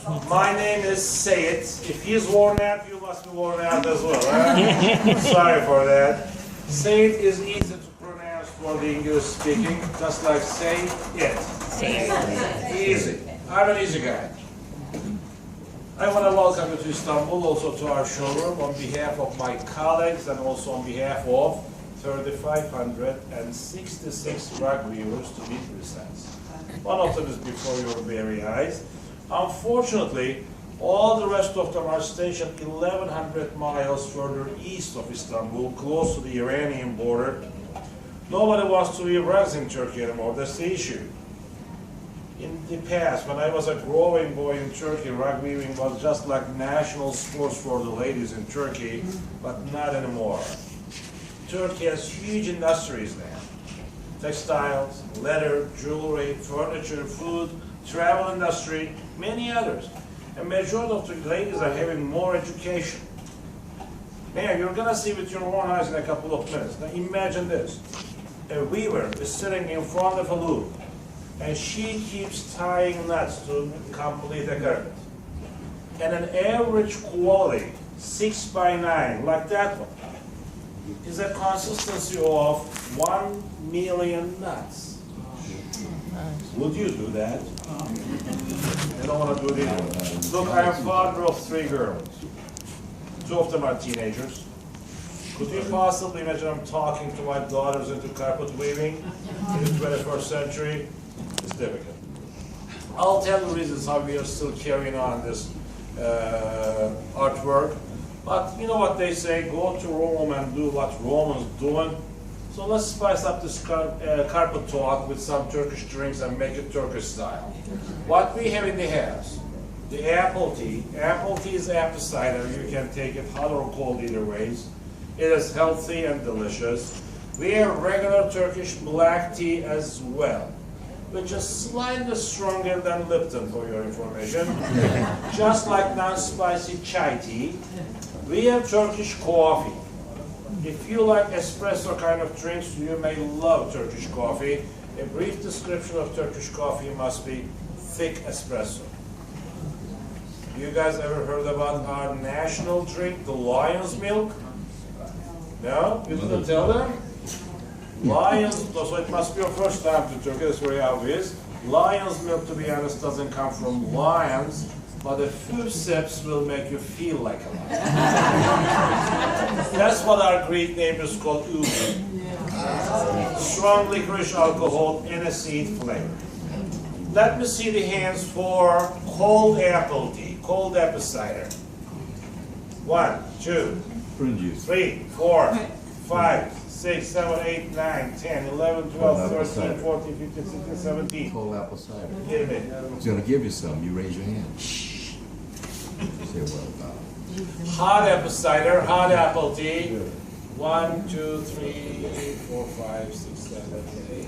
My name is Sayed. If he's worn out, you must be worn out as well. Right? Sorry for that. Sayed is easy to pronounce for the English speaking, just like say it. Easy. I'm an easy guy. I want to welcome you to Istanbul, also to our showroom, on behalf of my colleagues and also on behalf of 3,566 rug viewers, to be precise. One of them is before your very eyes. Unfortunately, all the rest of them are stationed 1,100 miles further east of Istanbul, close to the Iranian border. Nobody wants to wear rugs in Turkey anymore. That's the issue. In the past, when I was a growing boy in Turkey, rug weaving was just like national sports for the ladies in Turkey, but not anymore. Turkey has huge industries now. Textiles, leather, jewelry, furniture, food, travel industry, many others. A majority of the ladies are having more education. Now, you're gonna see with your own eyes in a couple of minutes. Now imagine this. A weaver is sitting in front of a loom, and she keeps tying knots to complete a carpet. And an average quality 6x9, like that one, is a consistency of 1 million knots. Would you do that? I don't want to do it either. Look, I am father of 3 girls. 2 of them are teenagers. Could you possibly imagine I'm talking to my daughters into carpet weaving in the 21st century? It's difficult. I'll tell the reasons how we are still carrying on this artwork. But you know what they say, go to Rome and do what Rome is doing. So let's spice up this carpet talk with some Turkish drinks and make it Turkish style. What we have in the house, the apple tea. Apple tea is apple cider. You can take it hot or cold either ways. It is healthy and delicious. We have regular Turkish black tea as well, which is slightly stronger than Lipton, for your information. Just like non-spicy chai tea. We have Turkish coffee. If you like espresso kind of drinks, you may love Turkish coffee. A brief description of Turkish coffee must be thick espresso. You guys ever heard about our national drink, the lion's milk? No? You didn't tell them? Lion's, so it must be your first time to Turkey, that's very obvious. Lion's milk, to be honest, doesn't come from lions, but a few sips will make you feel like a lion. That's what our Greek neighbors call ubi. Strong licorice alcohol and a seed flavor. Let me see the hands for cold apple tea, cold apple cider. 1, 2, 3, 4, 5, 6, 7, 8, 9, 10, 11, 12, 13, 14, 15, 16, 17. Cold apple cider. Give it. He's going to give you some. You raise your hand. Say what about it? Hot apple cider, hot apple tea. 1, 2, 3, 4, 5, 6, 7, 8.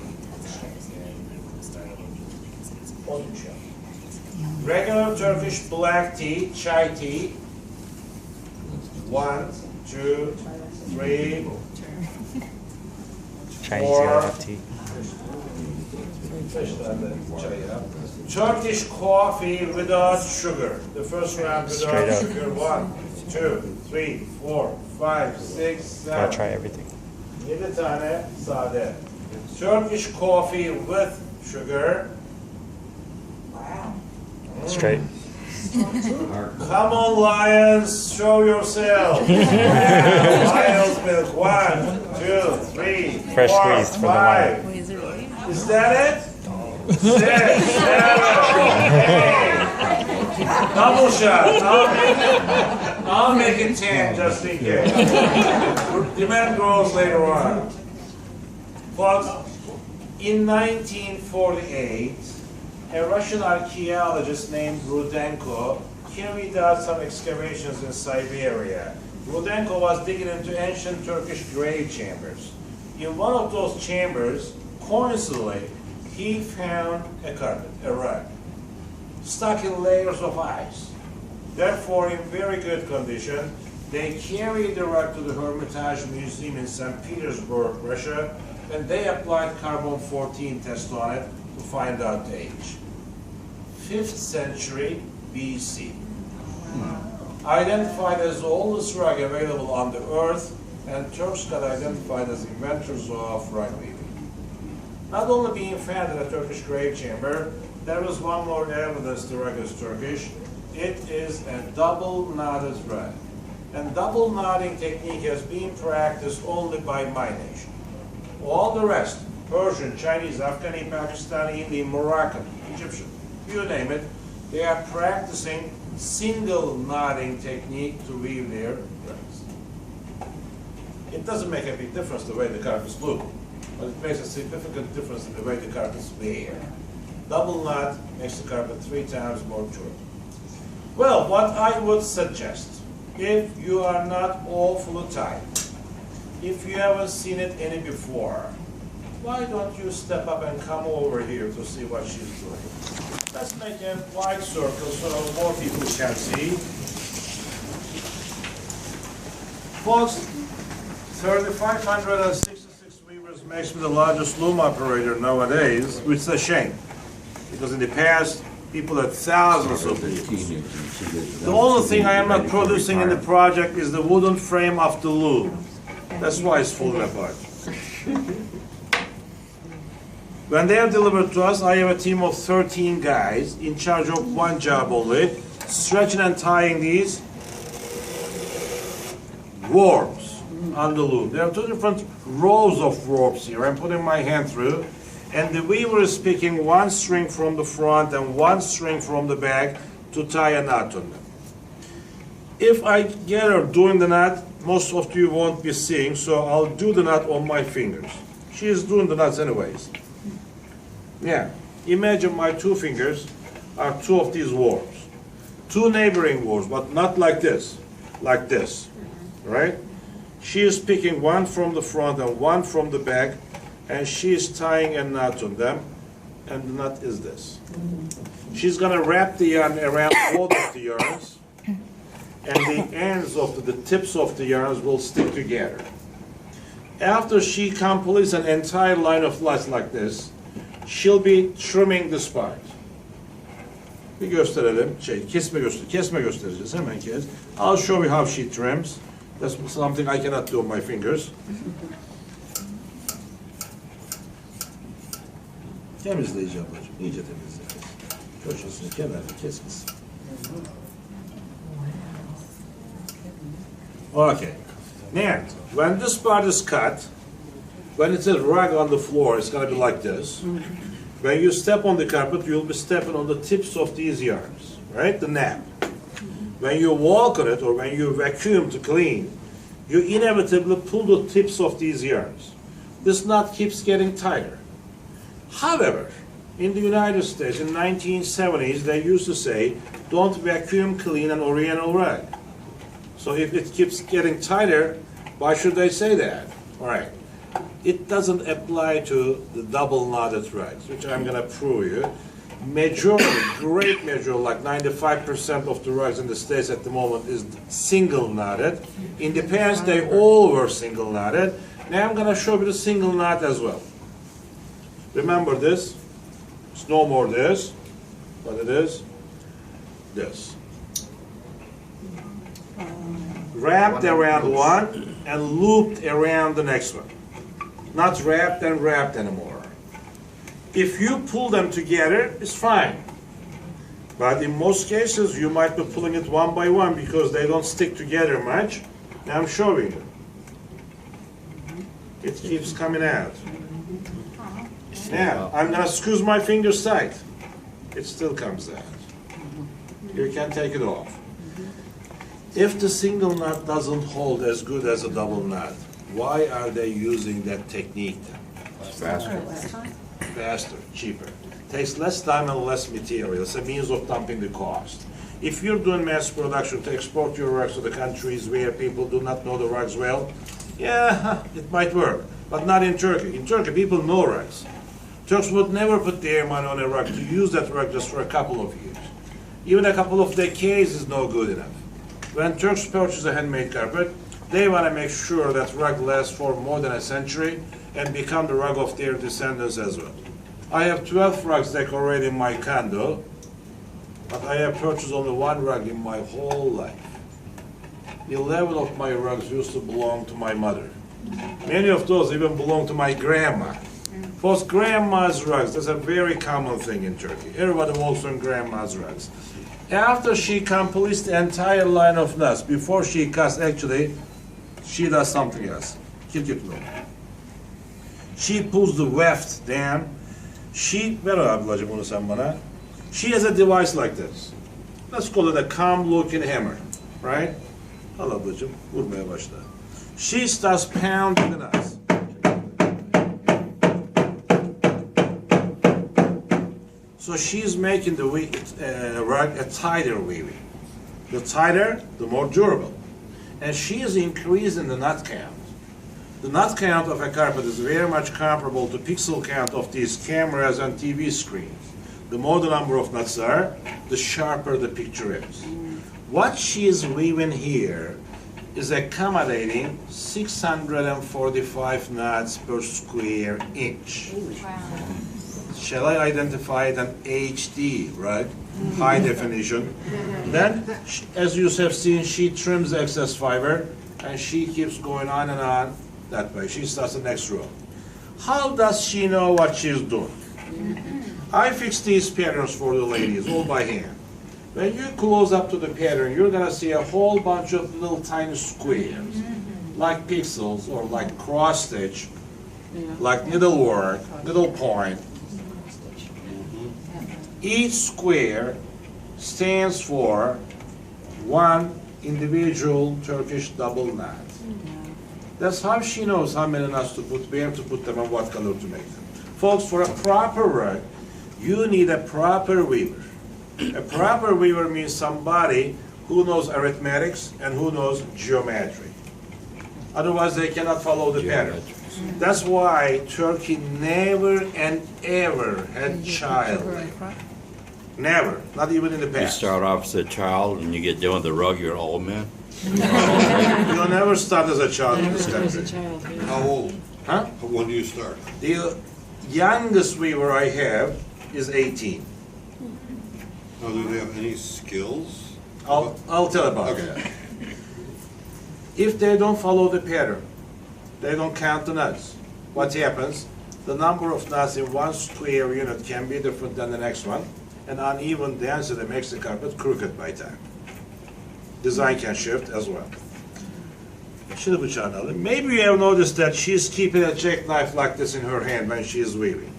Regular Turkish black tea, chai tea. 1, 2, 3, 4. Turkish coffee without sugar. The first round without sugar. 1, 2, 3, 4, 5, 6, 7. Gotta try everything. 7 tane sade. Turkish coffee with sugar. Straight. Come on, lions, show yourself. Lion's milk. 1, 2, 3, Fresh 4, squeezed from the 5. lion. Is that it? 6, 7, 8. Double shot. I'll make it 10 just in case. Demand grows later on. But in 1948, a Russian archaeologist named Rudenko carried out some excavations in Siberia. Rudenko was digging into ancient Turkish grave chambers. In one of those chambers, coincidentally, he found a carpet, a rug, stuck in layers of ice. Therefore, in very good condition, they carried the rug to the Hermitage Museum in St. Petersburg, Russia, and they applied carbon-14 test on it to find out the age. 5th century BC. Identified as the oldest rug available on the earth, and Turks got identified as inventors of rug weaving. Not only being found in a Turkish grave chamber, there is one more evidence the rug is Turkish. It is a double knotted rug. And double knotting technique has been practiced only by my nation. All the rest, Persian, Chinese, Afghani, Pakistani, Indian, Moroccan, Egyptian, you name it, they are practicing single knotting technique to weave their rugs. It doesn't make a big difference the way the carpets look, but it makes a significant difference in the way the carpets wear. Double knot makes the carpet 3 times more durable. Well, what I would suggest, if you are not awfully tired, if you haven't seen it any before, why don't you step up and come over here to see what she's doing? Let's make a wide circle so more people can see. Folks, 3,566 weavers makes me the largest loom operator nowadays, which is a shame. Because in the past, people had thousands of looms. The only thing I am not producing in the project is the wooden frame of the loom. That's why it's falling apart. When they are delivered to us, I have a team of 13 guys in charge of one job only, stretching and tying these warps on the loom. There are 2 different rows of ropes here. I'm putting my hand through, and the weaver is picking 1 string from the front and 1 string from the back to tie a knot on them. If I get her doing the knot, most of you won't be seeing, so I'll do the knot on my fingers. She is doing the knots anyways. Yeah, imagine my 2 fingers are 2 of these warps. 2 neighboring warps, but not like this, right? She is picking 1 from the front and 1 from the back, and she is tying a knot on them, and the knot is this. She's gonna wrap the yarn around both of the yarns, and the ends of the tips of the yarns will stick together. After she completes an entire line of knots like this, she'll be trimming this part. Bir gösterelim. Kesme göstereceğiz. Hemen kes. I'll show you how she trims. That's something I cannot do on my fingers. Temizleyici ablacığım. İyice temizle. Köşesini, kenarını kes. Okay. Now, when this part is cut, when it's a rug on the floor, it's going to be like this. When you step on the carpet, you'll be stepping on the tips of these yarns, right? The nap. When you walk on it, or when you vacuum to clean, you inevitably pull the tips of these yarns. This knot keeps getting tighter. However, in the United States, in the 1970s, they used to say, don't vacuum clean an Oriental rug. So if it keeps getting tighter, why should they say that? All right. It doesn't apply to the double knotted rugs, which I'm going to prove you. Majority, great majority, like 95% of the rugs in the States at the moment is single knotted. In the past, they all were single knotted. Now I'm going to show you the single knot as well. Remember this. It's no more this, but it is this. Wrapped around one and looped around the next one. Not wrapped and wrapped anymore. If you pull them together, it's fine. But in most cases, you might be pulling it one by one because they don't stick together much. Now I'm showing you. It keeps coming out. Now, I'm going to squeeze my fingers tight. It still comes out. You can take it off. If the single knot doesn't hold as good as a double knot, why are they using that technique then? Faster. Faster, cheaper. Takes less time and less material. It's a means of dumping the cost. If you're doing mass production to export your rugs to the countries where people do not know the rugs well, yeah, it might work, but not in Turkey. In Turkey, people know rugs. Turks would never put their money on a rug to use that rug just for a couple of years. Even a couple of decades is no good enough. When Turks purchase a handmade carpet, they want to make sure that rug lasts for more than a century and become the rug of their descendants as well. I have 12 rugs decorated in my condo. but I have purchased only one rug in my whole life. 11 of my rugs used to belong to my mother. Many of those even belong to my grandma. Folks, grandma's rugs, that's a very common thing in Turkey. Everybody walks on grandma's rugs. After she completes the entire line of nuts, before she cuts, actually, she does something else. She pulls the weft down. Ver ablacığım bunu sen bana. She has a device like this. Let's call it a calm-looking hammer, right? Al ablacığım, vurmaya başla. She starts pounding the nuts. So she's making the rug a tighter weaving. The tighter, the more durable. And she is increasing the nut count. The nut count of a carpet is very much comparable to pixel count of these cameras and TV screens. The more the number of nuts are, the sharper the picture is. What she is weaving here is accommodating 645 nuts per square inch. Wow. Shall I identify it an HD, right? High definition. Then, as you have seen, she trims excess fiber, and she keeps going on and on that way. She starts the next row. How does she know what she's doing? I fix these patterns for the ladies, all by hand. When you close up to the pattern, you're gonna see a whole bunch of little tiny squares, like pixels or like cross stitch, like needlework, needle point. Each square stands for one individual Turkish double knot. That's how she knows how many knots to put, where to put them, and what color to make them. Folks, for a proper rug, you need a proper weaver. A proper weaver means somebody who knows arithmetics and who knows geometry. Otherwise, they cannot follow the pattern. That's why Turkey never and ever had child labor. Never, not even in the You past. start off as a child and you get done with the rug, you're an old man. You'll never start as a child in this country. How old? Huh? When do you start? The youngest weaver I have is 18. Now, do they have any skills? I'll tell about Okay. that. If they don't follow the pattern, they don't count the nuts. What happens? The number of nuts in one square unit can be different than the next one, and uneven density makes the carpet crooked by time. Design can shift as well. Şimdi bıçağını alayım. Maybe you have noticed that she's keeping a jackknife like this in her hand when she is weaving.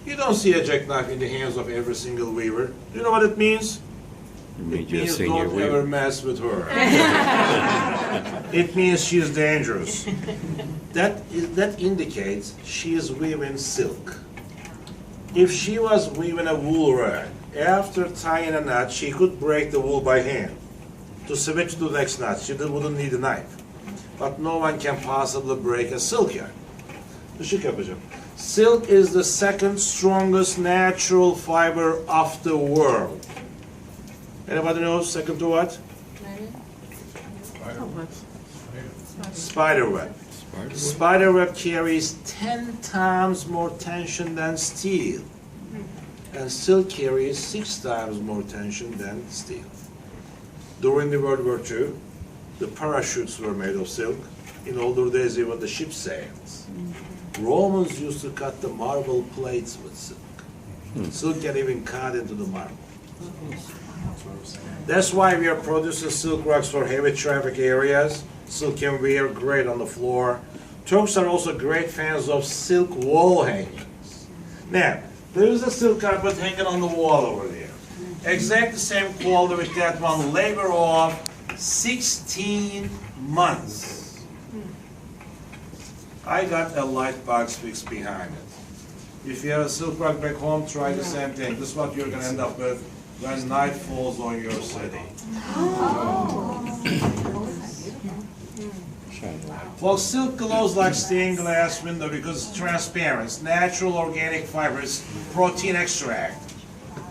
You don't see a jackknife in the hands of every single weaver. Do you know what it means? It means don't ever mess with her. It means she's dangerous. That indicates she is weaving silk. If she was weaving a wool rag, after tying a knot, she could break the wool by hand. To switch to the next knot, she wouldn't need a knife. But no one can possibly break a silk yarn. Işık yapacağım. Silk is the second strongest natural fiber of the world. Anybody knows second to what? Spiderweb. Spiderweb carries 10 times more tension than steel. And silk carries 6 times more tension than steel. During the World War II, the parachutes were made of silk. In older days, even the ship sails. Romans used to cut the marble plates with silk. Silk can even cut into the marble. That's why we are producing silk rugs for heavy traffic areas. Silk can wear great on the floor. Turks are also great fans of silk wall hangings. Now, there is a silk carpet hanging on the wall over there. Exact the same quality with that one, labor of 16 months. I got a light box fixed behind it. If you have a silk rug back home, try the same thing. This is what you're going to end up with when night falls on your city. Well, silk glows like stained glass window because it's transparent. It's natural organic fibers, protein extract.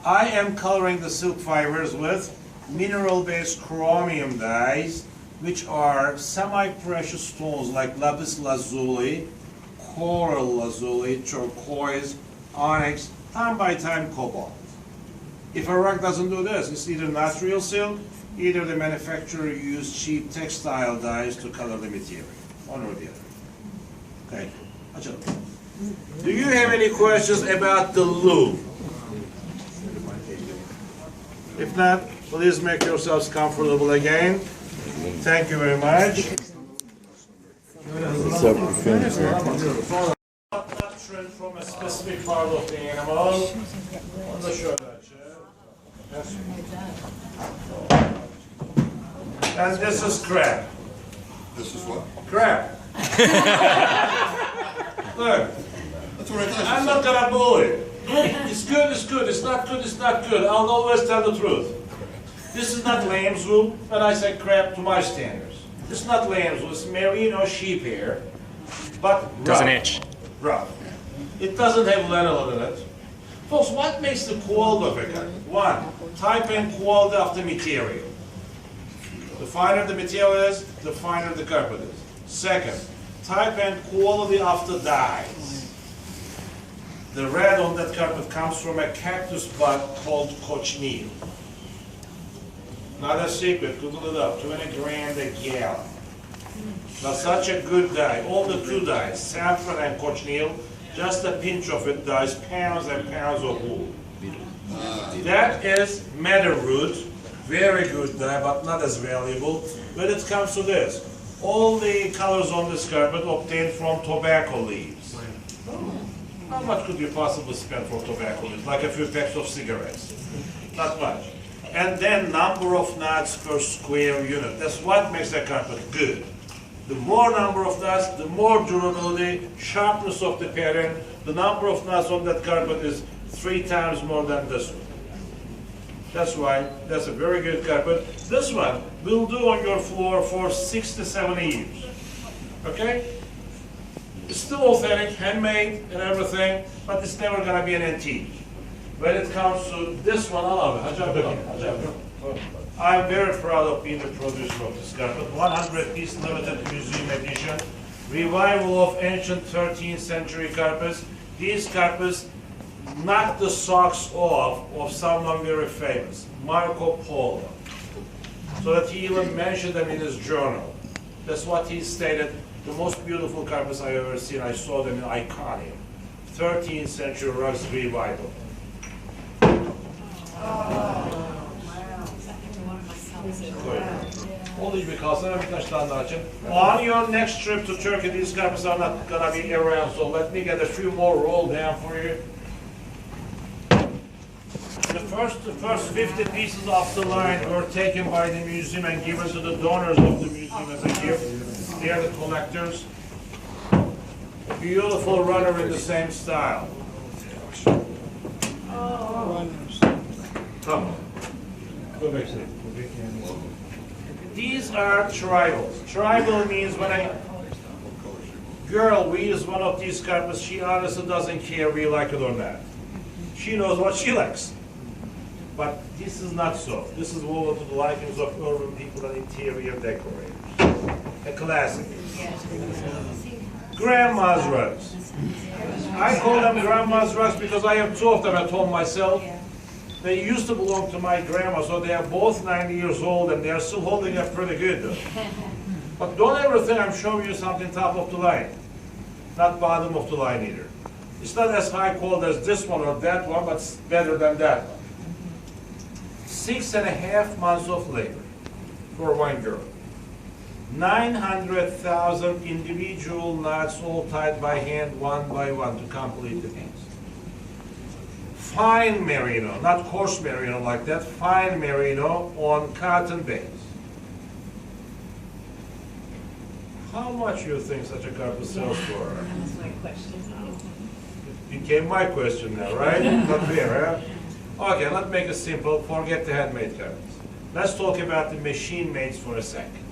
I am coloring the silk fibers with mineral-based chromium dyes, which are semi-precious stones like lapis lazuli, coral lazuli, turquoise, onyx, time by time cobalt. If a rug doesn't do this, it's either not real silk, either the manufacturer used cheap textile dyes to color the material, one or the other. Okay, açalım. Do you have any questions about the loom? If not, please make yourselves comfortable again. Thank you very much. Not trimmed from a specific part of the animal. On the shoulder. Yes. And this is crab. This is what? Crab. Look, That's what I thought. I'm not gonna bully. It's good, it's good. It's not good, it's not good. I'll always tell the truth. This is not lamb's wool, and I say crab to my standards. It's not lamb's wool, it's merino sheep hair, but rough. Doesn't itch. Rough. It doesn't have lanolin in it. Folks, what makes the quality of a cut? One, type and quality of the material. The finer the material is, the finer the carpet is. Second, type and quality of the dyes. The red on that carpet comes from a cactus bud called cochineal. Not a secret, Google it up, 20 grand a gallon. Now such a good dye, all the two dyes, saffron and cochineal, just a pinch of it dyes pounds and pounds of wool. That is madder root, very good dye, but not as valuable. When it comes to this, all the colors on this carpet obtained from tobacco leaves. How much could you possibly spend for tobacco leaves? Like a few packs of cigarettes. Not much. And then number of knots per square unit. That's what makes a carpet good. The more number of knots, the more durability, sharpness of the pattern. The number of knots on that carpet is 3 times more than this one. That's why that's a very good carpet. This one will do on your floor for 6 to 7 years. Okay? It's still authentic, handmade and everything, but it's never going to be an antique. When it comes to this one, I love it. I'm very proud of being the producer of this carpet. 100-piece limited museum edition. Revival of ancient 13th century carpets. These carpets knocked the socks off of someone very famous, Marco Polo. So that he even mentioned them in his journal. That's what he stated. The most beautiful carpets I've ever seen. I saw them in Iconium. 13th century rugs revival. On your next trip to Turkey, these carpets are not going to be around, so let me get a few more rolled down for you. The first 50 pieces off the line were taken by the museum and given to the donors of the museum as a gift. They are the collectors. A beautiful runner in the same style. Come on. Go back to it. These are tribals. Tribal means when a girl wears one of these carpets, she honestly doesn't care if we like it or not. She knows what she likes. But this is not so. This is woven to the likings of urban people and interior decorators. A classic. Grandma's rugs. I call them grandma's rugs because I have 2 of them at home myself. They used to belong to my grandma, so they are both 90 years old and they are still holding up pretty good though. But don't ever think I'm showing you something top of the line. Not bottom of the line either. It's not as high quality as this one or that one, but it's better than that one. 6.5 months of labor for one girl. 900,000 individual knots all tied by hand one by one to complete the piece. Fine merino, not coarse merino like that, fine merino on cotton base. How much do you think such a carpet sells for? That's my question. It became my question now, right? Not fair, huh? Okay, let's make it simple. Forget the handmade carpets. Let's talk about the machine-mades for a second.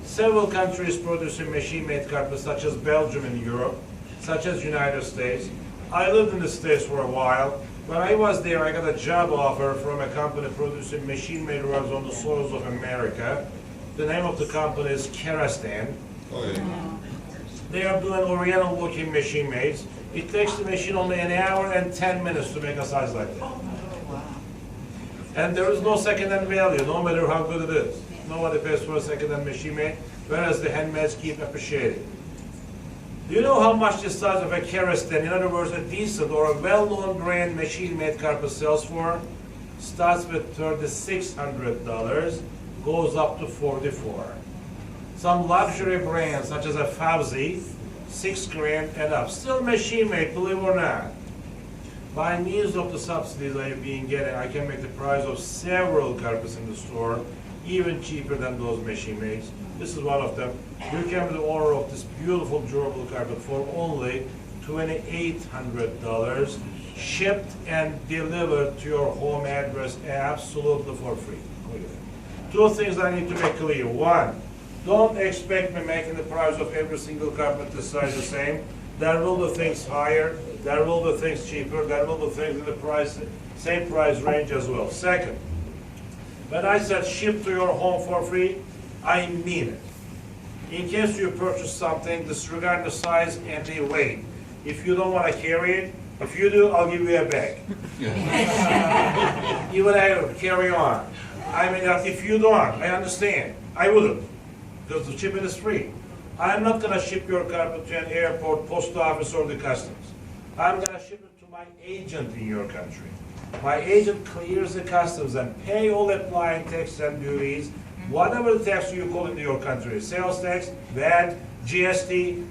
Several countries producing machine-made carpets, such as Belgium in Europe, such as United States. I lived in the States for a while. When I was there, I got a job offer from a company producing machine-made rugs on the soils of America. The name of the company is Kerastan. Oh, yeah. They are doing oriental-looking machine-mades. It takes the machine only 1 hour and 10 minutes to make a size like that. And there is no second-hand value, no matter how good it is. Nobody pays for a second-hand machine made, whereas the handmades keep appreciating. Do you know how much the size of a Kerestan, in other words, a decent or a well-known brand machine-made carpet sells for? Starts with $3,600, goes up to $44. Some luxury brands, such as a Fawzi, $6,000 and up. Still machine-made, believe it or not. By means of the subsidies I have been getting, I can make the price of several carpets in the store even cheaper than those machine-made. This is one of them. You can be the owner of this beautiful durable carpet for only $2,800, shipped and delivered to your home address absolutely for free. Two things I need to make clear. One, don't expect me making the price of every single carpet this size the same. There will be things higher, there will be things cheaper, there will be things in the same price range as well. Second, when I said ship to your home for free, I mean it. In case you purchase something, disregard the size and the weight. If you don't want to carry it, if you do, I'll give you a bag. Even I carry on. I mean, if you don't, I understand. I wouldn't, because the shipping is free. I'm not going to ship your carpet to an airport, post office, or the customs. I'm going to ship it to my agent in your country. My agent clears the customs and pay all applying taxes and duties, whatever the tax you call in your country, sales tax, VAT, GST,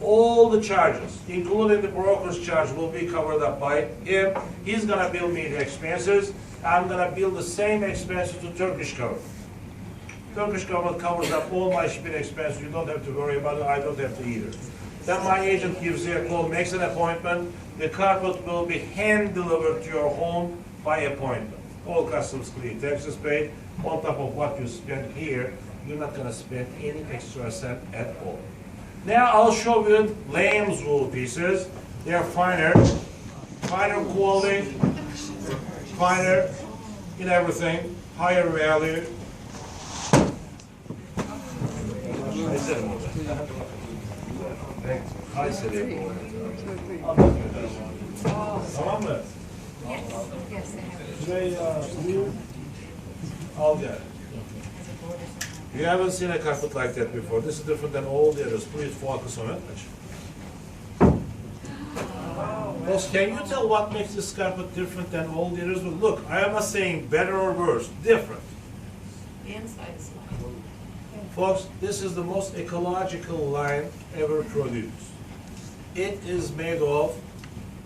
all the charges, including the broker's charge, will be covered up by him. He's going to bill me the expenses. I'm going to bill the same expenses to Turkish government. Turkish government covers up all my shipping expenses. You don't have to worry about it. I don't have to either. Then my agent gives you a call, makes an appointment. The carpet will be hand-delivered to your home by appointment. All customs clear, taxes paid. On top of what you spend here, you're not going to spend any extra cent at all. Now I'll show you lamb's wool pieces. They're finer quality, finer in everything, higher value. Tamam mı? Şurayı al gel. You haven't seen a carpet like that before. This is different than all the others. Please focus on it. Boss, can you tell what makes this carpet different than all the others? But look, I am not saying better or worse, different. The inside is like. Folks, this is the most ecological line ever produced. It is made of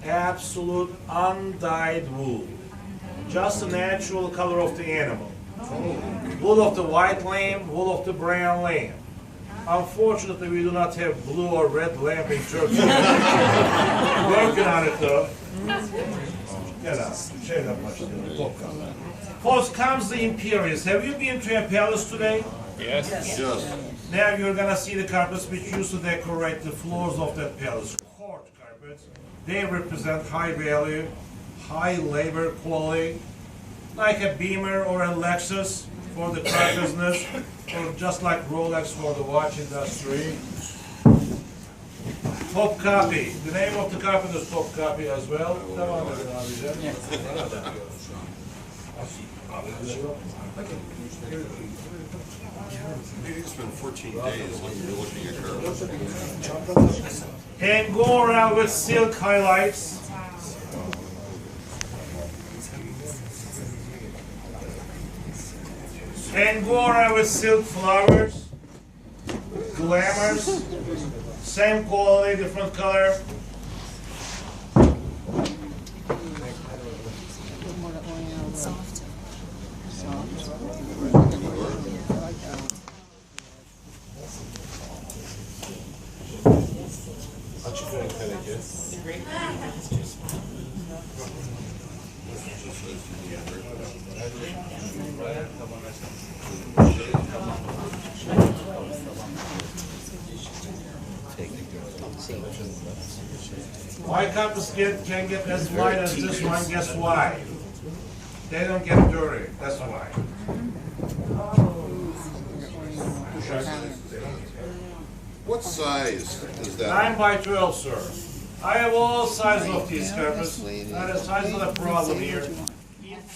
absolute undyed wool. Just the natural color of the animal. Wool of the white lamb, wool of the brown lamb. Unfortunately, we do not have blue or red lamb in Turkey. Working on it though. Get out. Share that much. Folks, comes the Imperials. Have you been to a palace today? Yes. Now you're gonna see the carpets which used to decorate the floors of that palace. Court carpets. They represent high value, high labor quality, like a Beamer or a Lexus for the car business, or just like Rolex for the watch industry. Top copy. The name of the carpet is Top Copy as well. Maybe you spend 14 days looking at carpets. And go around with silk highlights. And go around with silk flowers, glamours, same quality, different color. Soft. Açık renklere My carpets can get as wide as this one, guess why? They don't get dirty, that's why. What size is that? 9 by 12, sir. I have all sizes of these carpets. That is size not a problem here.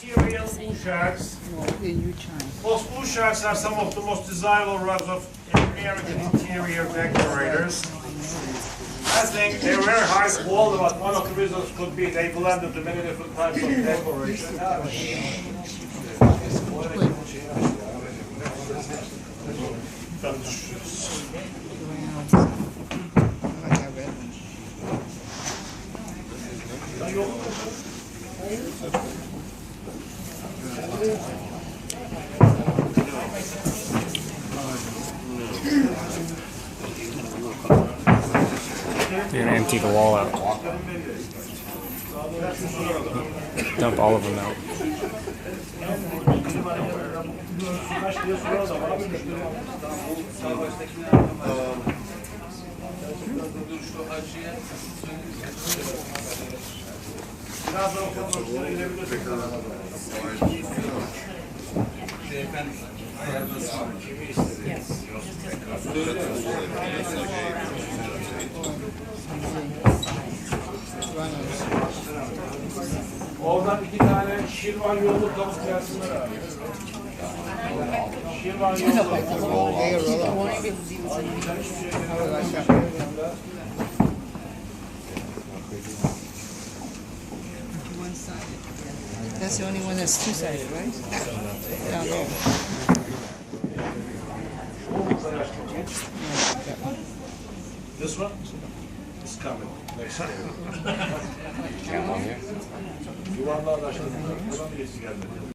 imperial Usharks. Those Usharks are some of the most desirable rugs of American interior decorators. I think they're very high quality, but one of the reasons could be they blend into many different types of decoration. You're gonna empty the wall out. Dump all of them out. Oradan 2 tane Şirvan yolu tavuk gelsinler abi. Şirvan yolu. That's the only one that's two-sided, right? Down there. This one is coming next day. Yuvarlar aşağıda. Buradan geçti geldi.